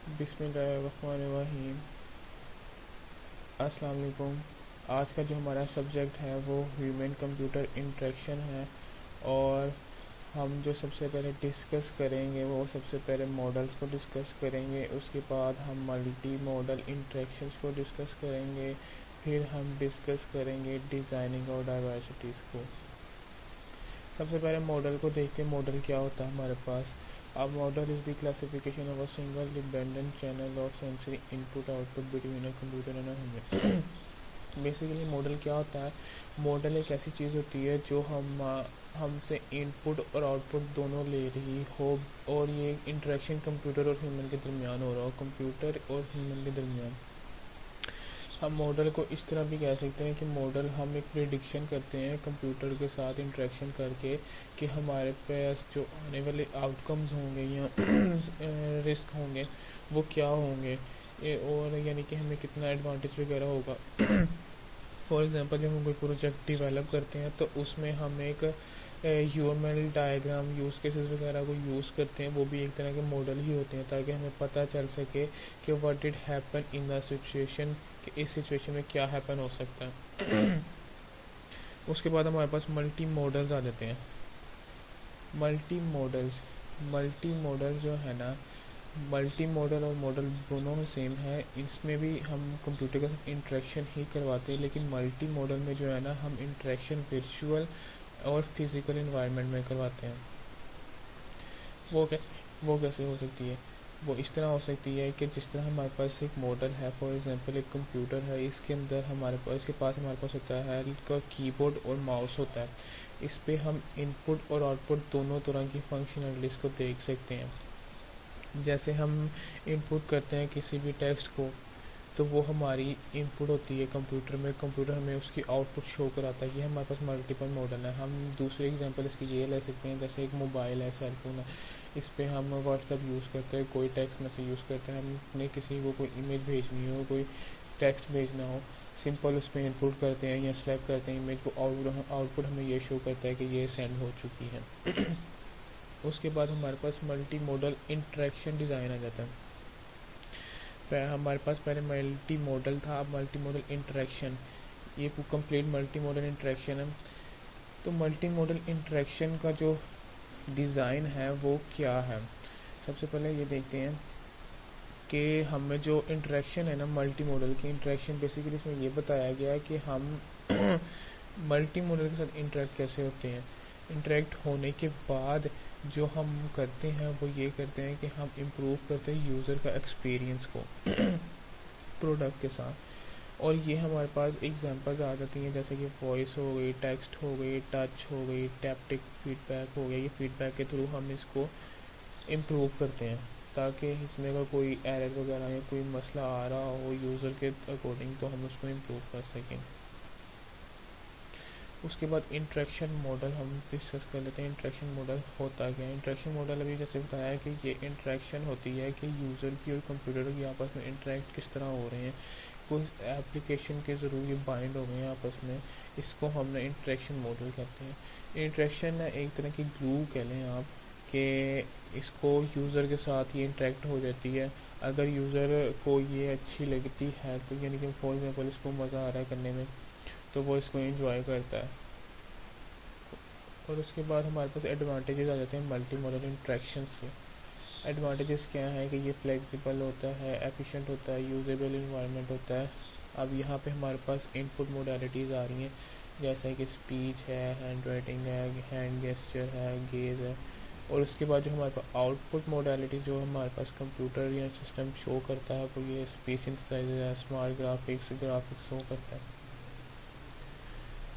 बिस्मिल्लाहिर्रहमानिर्रहीम। अस्सलाम वालेकुम। आज का जो हमारा सब्जेक्ट है वो ह्यूमन कंप्यूटर इंटरेक्शन है, और हम जो सबसे पहले डिस्कस करेंगे वो सबसे पहले मॉडल्स को डिस्कस करेंगे। उसके बाद हम मल्टी मॉडल इंटरेक्शंस को डिस्कस करेंगे। फिर हम डिस्कस करेंगे डिज़ाइनिंग और डाइवर्सिटीज़ को। सबसे पहले मॉडल को देखते हैं। मॉडल क्या होता है हमारे पास। अब model is the classification of a single dependent channel और sensory input output between a computer and a human. Basically model क्या होता है। मॉडल एक ऐसी चीज़ होती है जो हमसे इनपुट और आउटपुट दोनों ले रही हो, और ये इंटरेक्शन कंप्यूटर और ह्यूमन के दरमियान हो रहा हो, कंप्यूटर और ह्यूमन के दरमियान। हम मॉडल को इस तरह भी कह सकते हैं कि मॉडल हम एक प्रिडिक्शन करते हैं कंप्यूटर के साथ इंटरेक्शन करके कि हमारे पास जो आने वाले आउटकम्स होंगे या रिस्क होंगे वो क्या होंगे, और यानी कि हमें कितना एडवांटेज वगैरह होगा। फॉर एग्जांपल जब हम कोई प्रोजेक्ट डेवलप करते हैं तो उसमें हम एक यूएमएल डायग्राम यूज़ केसेस वगैरह को यूज़ करते हैं। वो भी एक तरह के मॉडल ही होते हैं ताकि हमें पता चल सके कि what did happen in the situation, कि इस सिचुएशन में क्या हैपन हो सकता है। उसके बाद हमारे पास मल्टी मॉडल्स आ जाते हैं। मल्टी मॉडल्स जो है ना, मल्टी मॉडल और मॉडल दोनों में सेम है। इसमें भी हम कंप्यूटर के साथ इंटरेक्शन ही करवाते हैं, लेकिन मल्टी मॉडल में जो है ना हम इंटरेक्शन वर्चुअल और फिज़िकल इन्वायरमेंट में करवाते हैं। वो कैसे हो सकती है। वो इस तरह हो सकती है कि जिस तरह हमारे पास एक मॉडल है, फॉर एग्जांपल एक कंप्यूटर है, इसके अंदर हमारे पास होता है का कीबोर्ड और माउस होता है। इस पे हम इनपुट और आउटपुट दोनों तरह की फंक्शनलिटीज़ को देख सकते हैं। जैसे हम इनपुट करते हैं किसी भी टेक्स्ट को, तो वो हमारी इनपुट होती है कंप्यूटर में, कंप्यूटर हमें उसकी आउटपुट शो कराता है। ये हमारे पास मल्टीपल मॉडल है। हम दूसरे एग्जांपल इसकी ये ले सकते हैं, जैसे एक मोबाइल है, सेलफोन है, इस पर हम व्हाट्सएप यूज़ करते हैं, कोई टेक्स्ट मैसेज यूज़ करते हैं, हमने किसी को कोई इमेज भेजनी हो, कोई टेक्स्ट भेजना हो, सिंपल उस पर इनपुट करते हैं या सेलेक्ट करते हैं इमेज को, आउटपुट हमें ये शो करता है कि ये सेंड हो चुकी है। उसके बाद हमारे पास मल्टी मॉडल इंटरेक्शन डिज़ाइन आ जाता है। हमारे पास पहले मल्टी मॉडल था, अब मल्टी मॉडल इंटरेक्शन, ये कंप्लीट मल्टी मॉडल इंटरेक्शन है। तो मल्टी मॉडल इंटरेक्शन का जो डिज़ाइन है वो क्या है। सबसे पहले ये देखते हैं कि हमें जो इंटरेक्शन है ना मल्टी मॉडल की इंटरेक्शन, बेसिकली इसमें ये बताया गया है कि हम मल्टी मॉडल के साथ इंटरेक्ट कैसे होते हैं। इंटरेक्ट होने के बाद जो हम करते हैं वो ये करते हैं कि हम इम्प्रूव करते हैं यूज़र का एक्सपीरियंस को प्रोडक्ट के साथ। और ये हमारे पास एग्जांपल्स आ जाती हैं, जैसे कि वॉइस हो गई, टेक्स्ट हो गई, टच हो गई, टैप्टिक फीडबैक हो गया। ये फीडबैक के थ्रू हम इसको इम्प्रूव करते हैं ताकि इसमें अगर कोई एरर वगैरह या कोई मसला आ रहा हो यूज़र के अकॉर्डिंग तो हम उसको इम्प्रूव कर सकें। उसके बाद इंटरेक्शन मॉडल हम डिस्कस कर लेते हैं। इंटरेक्शन मॉडल होता क्या है। इंटरेक्शन मॉडल अभी जैसे बताया है कि ये इंटरेक्शन होती है कि यूज़र की और कंप्यूटर की आपस में इंटरेक्ट किस तरह हो रहे हैं, कोई एप्लीकेशन के ज़रूर ये बाइंड हो गए हैं आपस में, इसको हमने इंटरेक्शन मॉडल कहते हैं। इंटरेक्शन ना एक तरह की ग्लू कह लें आप, कि इसको यूज़र के साथ ये इंटरेक्ट हो जाती है। अगर यूज़र को ये अच्छी लगती है तो यानी कि फॉर एग्जाम्पल इसको मज़ा आ रहा है करने में, तो वो इसको एंजॉय करता है। और उसके बाद हमारे पास एडवांटेजेस आ जाते हैं मल्टी मॉडल इंटरेक्शंस के। एडवांटेजेस क्या है कि ये फ्लेक्सिबल होता है, एफिशिएंट होता है, यूजेबल इन्वायरमेंट होता है। अब यहाँ पे हमारे पास इनपुट मोडालिटीज़ आ रही हैं, जैसे कि स्पीच है, हैंड राइटिंग है, हैंड गेस्चर है, गेज है। और उसके बाद जो हमारे पास आउटपुट मोडालिटी जो हमारे पास कंप्यूटर या सिस्टम शो करता है वो ये स्पीच सिंथेसाइजर है, स्मार्ट ग्राफिक्स शो करता है।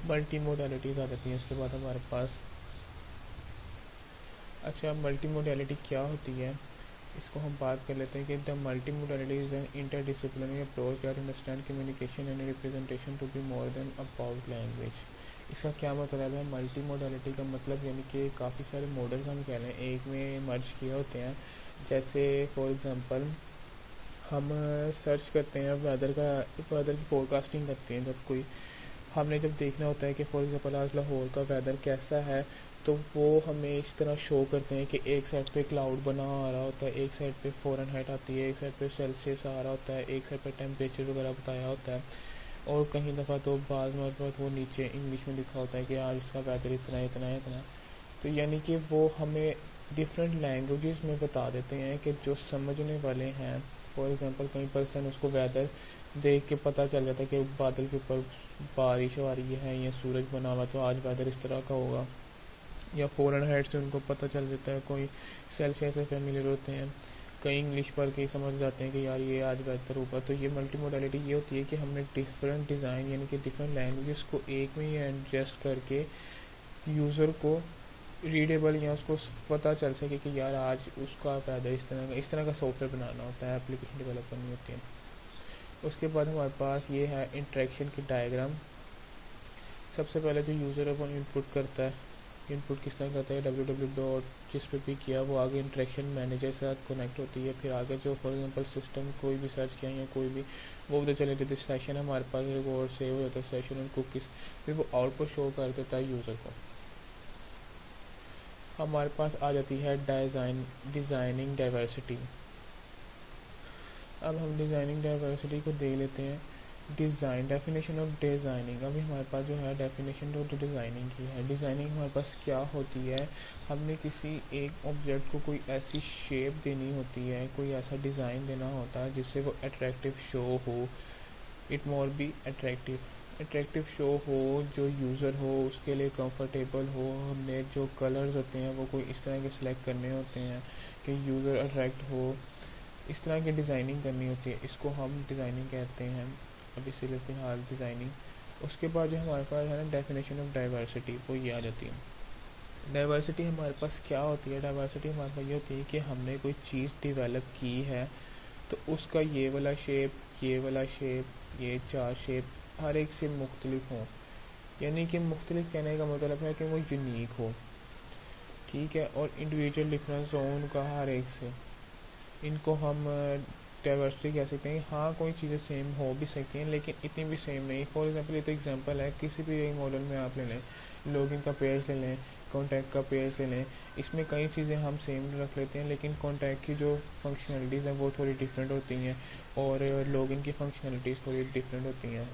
मल्टी मोडालिटीज़ आ जाती हैं उसके बाद हमारे पास। अच्छा, मल्टी मोडालिटी क्या होती है इसको हम बात कर लेते हैं कि the multimodality is an interdisciplinary approach that understand communication and representation to be more than about language. इसका क्या मतलब है। मल्टी मोडालिटी का मतलब यानी कि काफ़ी सारे मॉडल्स हम कह लें एक में मर्ज किए होते हैं। जैसे फॉर एग्ज़ाम्पल हम सर्च करते हैं वेदर की फोरकास्टिंग करते हैं। जब कोई हमने जब देखना होता है कि फॉर एग्जांपल आज लाहौर का वेदर कैसा है, तो वो हमें इस तरह शो करते हैं कि एक साइड पे क्लाउड बना आ रहा होता है, एक साइड पे फ़ारेनहाइट आती है, एक साइड पे सेल्सियस आ रहा होता है, एक साइड पे टेम्परेचर वगैरह बताया होता है, और कहीं दफ़ा तो बाज़ मरतबा वो नीचे इंग्लिश में लिखा होता है कि आज इसका वेदर इतना इतना इतना। तो यानी कि वो हमें डिफरेंट लैंग्वेजेस में बता देते हैं कि जो समझने वाले हैं, फॉर एग्ज़ाम्पल कई पर्सन उसको वेदर देख के पता चल जाता है कि बादल के ऊपर बारिश आ रही है या सूरज बना हुआ तो आज वेदर इस तरह का होगा, या फ़ारेनहाइट से उनको पता चल जाता है, कोई सेल्सियस से फेमिलियर होते हैं, कई इंग्लिश पर कई समझ जाते हैं कि यार ये आज बेहतर होगा। तो ये मल्टी मोडालिटी ये होती है कि हमने डिफरेंट डिज़ाइन यानी कि डिफरेंट लैंग्वेजेस को एक में ही एडजस्ट करके यूज़र को रीडेबल या उसको पता चल सके कि यार आज उसका पैदा इस तरह का सॉफ्टवेयर बनाना होता है, एप्लीकेशन डेवलप करनी होती है। उसके बाद हमारे पास ये है इंटरेक्शन की डायग्राम। सबसे पहले जो यूज़र है वो इनपुट करता है, इनपुट किस तरह करता है, www जिस पे भी किया वो आगे इंटरेक्शन मैनेजर के साथ कनेक्ट होती है। फिर आगे जो फॉर एग्जांपल सिस्टम कोई भी सर्च किया या कोई भी वो उधर चले जाते सेशन हमारे पास रिकॉर्ड सेव हो जाता है सेशन और कुकीज़, फिर वो आउटपुट शो कर देता है यूज़र को। हमारे पास आ जाती है डिज़ाइनिंग डाइवर्सिटी। अब हम डिज़ाइनिंग डाइवर्सिटी को देख लेते हैं। डिज़ाइन डेफिनेशन ऑफ डिज़ाइनिंग, अभी हमारे पास जो है डेफिनेशन ऑफ डिज़ाइनिंग की है। डिज़ाइनिंग हमारे पास क्या होती है, हमने किसी एक ऑब्जेक्ट को कोई ऐसी शेप देनी होती है, कोई ऐसा डिज़ाइन देना होता है जिससे वो अट्रैक्टिव शो हो, it more be attractive show हो, जो यूज़र हो उसके लिए कंफर्टेबल हो। हमने जो कलर्स होते हैं वो कोई इस तरह के सिलेक्ट करने होते हैं कि यूज़र अट्रैक्ट हो, इस तरह की डिज़ाइनिंग करनी होती है, इसको हम डिज़ाइनिंग कहते हैं। अभी से फिलहाल डिज़ाइनिंग। उसके बाद जो हमारे पास है ना डेफिनेशन ऑफ डाइवर्सिटी, वो ये आ जाती है। डाइवर्सिटी हमारे पास क्या होती है, डाइवर्सिटी हमारे पास ये होती है कि हमने कोई चीज़ डेवलप की है तो उसका ये वाला शेप, ये वाला शेप, ये चार शेप हर एक से मुख्तलिफ हों। यानी कि मुख्तलिफ कहने का मतलब है कि वो यूनिक हो, ठीक है, और इंडिविजुअल डिफरेंस हो उनका हर एक से। इनको हम डाइवर्सिटी कह सकते हैं। हाँ, कोई चीज़ें सेम हो भी सकती हैं लेकिन इतनी भी सेम नहीं। फॉर एग्जांपल ये तो एग्जांपल है, किसी भी एक मॉडल में आप ले लें, लॉगिन का पेज ले लें, कॉन्टैक्ट का पेज ले लें, इसमें कई चीज़ें हम सेम रख लेते हैं लेकिन कॉन्टैक्ट की जो फंक्शनलिटीज़ हैं वो थोड़ी डिफरेंट होती हैं और लॉगिन की फंक्शनलिटीज़ थोड़ी डिफरेंट होती हैं।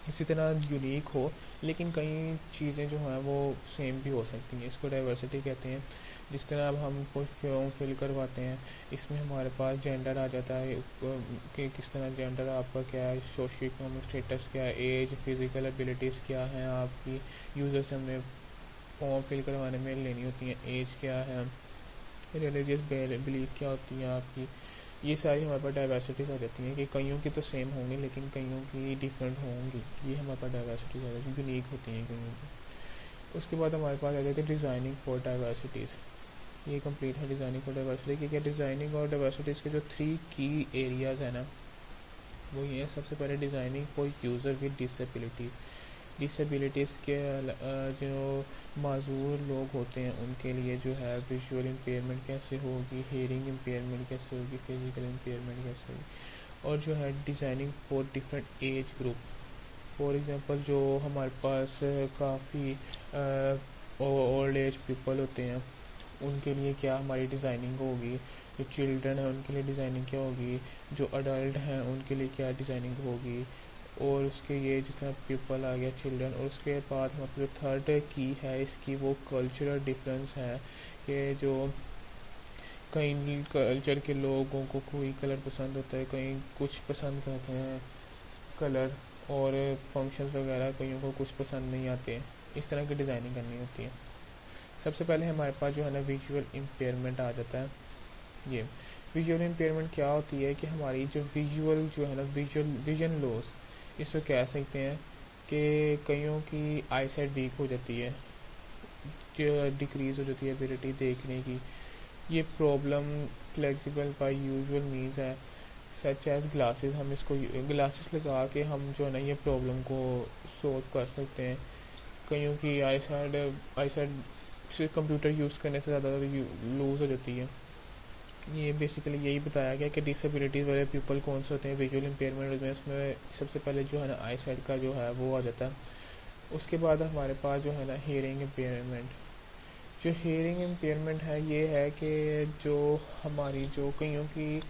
इसी तरह यूनिक हो लेकिन कई चीज़ें जो हैं वो सेम भी हो सकती हैं, इसको डाइवर्सिटी कहते हैं। जिस तरह अब हम कोई फॉर्म फिल करवाते हैं, इसमें हमारे पास जेंडर आ जाता है कि किस तरह जेंडर आपका क्या है, सोशो इकोनॉमिक स्टेटस क्या है, एज, फिज़िकल एबिलिटीज़ क्या हैं आपकी, यूज़र से हमने फॉर्म फिल करवाने में लेनी होती हैं, एज क्या है, रिलीजियस बिलीफ क्या होती है आपकी। ये सारी हमारे पास डाइवर्सिटीज़ आ जाती हैं कि कईयों की तो सेम होंगी लेकिन कईयों की डिफरेंट होंगी। ये हमारे पास डाइवर्सिटीज़ आ जाती हैं, यूनिक होती हैं कईयों की। उसके बाद हमारे पास आ जाती है डिज़ाइनिंग फॉर डाइवर्सिटीज़। ये कंप्लीट है डिज़ाइनिंग फॉर डाइवर्सिटी की। क्या डिज़ाइनिंग और डाइवर्सिटीज़ के जो 3 की एरियाज़ हैं ना वो ये है। सबसे पहले designing for user with disabilities के जो माजूर लोग होते हैं उनके लिए जो है विजुअल इम्पेयरमेंट कैसे होगी, हेयरिंग इम्पेयरमेंट कैसे होगी, फिजिकल इम्पेयरमेंट कैसे होगी। और जो है designing for different age group, for example जो हमारे पास काफ़ी ओल्ड एज पीपल होते हैं उनके लिए क्या हमारी डिज़ाइनिंग होगी, जो चिल्ड्रन है उनके लिए डिज़ाइनिंग क्या होगी, जो अडल्ट हैं उनके लिए क्या डिज़ाइनिंग होगी। और उसके ये जिस तरह पीपल आ गया, चिल्ड्रन, और उसके बाद हमारे जो थर्ड की है इसकी वो कल्चरल डिफरेंस है कि जो कई कल्चर के लोगों को कोई कलर पसंद होता है, कहीं कुछ पसंद करते हैं कलर और फंक्शंस वगैरह, कईयों को कुछ पसंद नहीं आते। इस तरह की डिज़ाइनिंग करनी होती है। सबसे पहले हमारे पास जो है ना विजुअल इम्पेयरमेंट आ जाता है। ये विजुअल इम्पेयरमेंट क्या होती है कि हमारी जो विजुअल जो है ना विजन लॉस, इसको कह सकते हैं कि कईयों की आई साइट वीक हो जाती है, जो डिक्रीज़ हो जाती है एबिलिटी देखने की। ये problem flexible by usual means है सच एज ग्लासेस। हम इसको ग्लासेस लगा के हम जो है ना ये प्रॉब्लम को सॉल्व कर सकते हैं। कईयों की आई साइड कंप्यूटर यूज़ करने से ज़्यादा लूज़ हो जाती है। ये बेसिकली यही बताया गया कि डिसेबिलिटीज़ वाले पीपल कौन से होते हैं विजुअल इम्पेयरमेंट में। उसमें सबसे पहले जो है ना आई साइट का जो है वो आ जाता है। उसके बाद हमारे पास जो है ना हियरिंग इम्पेयरमेंट। जो हेयरिंग इम्पेयरमेंट है ये है कि जो हमारी जो कईयों की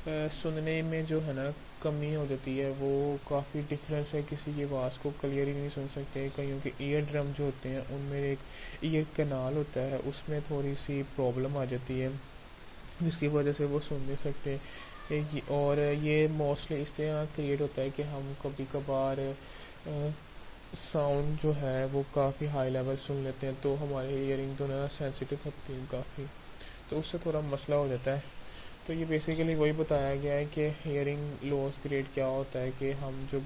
सुनने में जो है ना कमी हो जाती है, वो काफ़ी डिफरेंस है, किसी की आवाज़ को क्लियर ही नहीं सुन सकते। कईयों के ईयर ड्रम जो होते हैं उनमें एक ईयर कनाल होता है, उसमें थोड़ी सी प्रॉब्लम आ जाती है जिसकी वजह से वो सुन नहीं सकते। और ये मोस्टली इस तरह क्रिएट होता है कि हम कभी कभार साउंड जो है वो काफ़ी हाई लेवल सुन लेते हैं, तो हमारे इयरिंग जो है ना सेंसिटिव होती है काफ़ी, तो उससे थोड़ा मसला हो जाता है। तो ये बेसिकली वही बताया गया है कि हियरिंग लॉस क्रिएट क्या होता है कि हम जो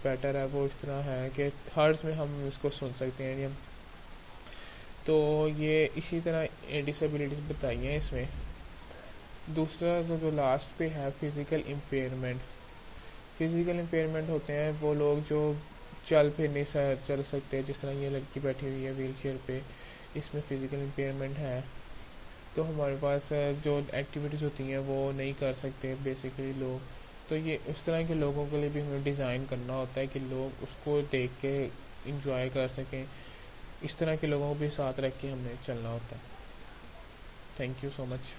बेटर है वो इस तरह है कि हर्ट्ज में हम इसको सुन सकते हैं हम। तो ये इसी तरह डिसेबिलिटीज़ बताई हैं इसमें। दूसरा जो लास्ट पे है फिज़िकल इम्पेयरमेंट। फिज़िकल इम्पेयरमेंट होते हैं वो लोग जो चल फिर नहीं चल सकते, जिस तरह ये लड़की बैठी हुई है व्हील चेयर पे, इसमें फ़िज़िकल इम्पेयरमेंट है। तो हमारे पास जो एक्टिविटीज़ होती हैं वो नहीं कर सकते बेसिकली लोग। तो ये उस तरह के लोगों के लिए भी हमें डिज़ाइन करना होता है कि लोग उसको देख के इंजॉय कर सकें। इस तरह के लोगों को भी साथ रख के हमें चलना होता है। Thank you so much.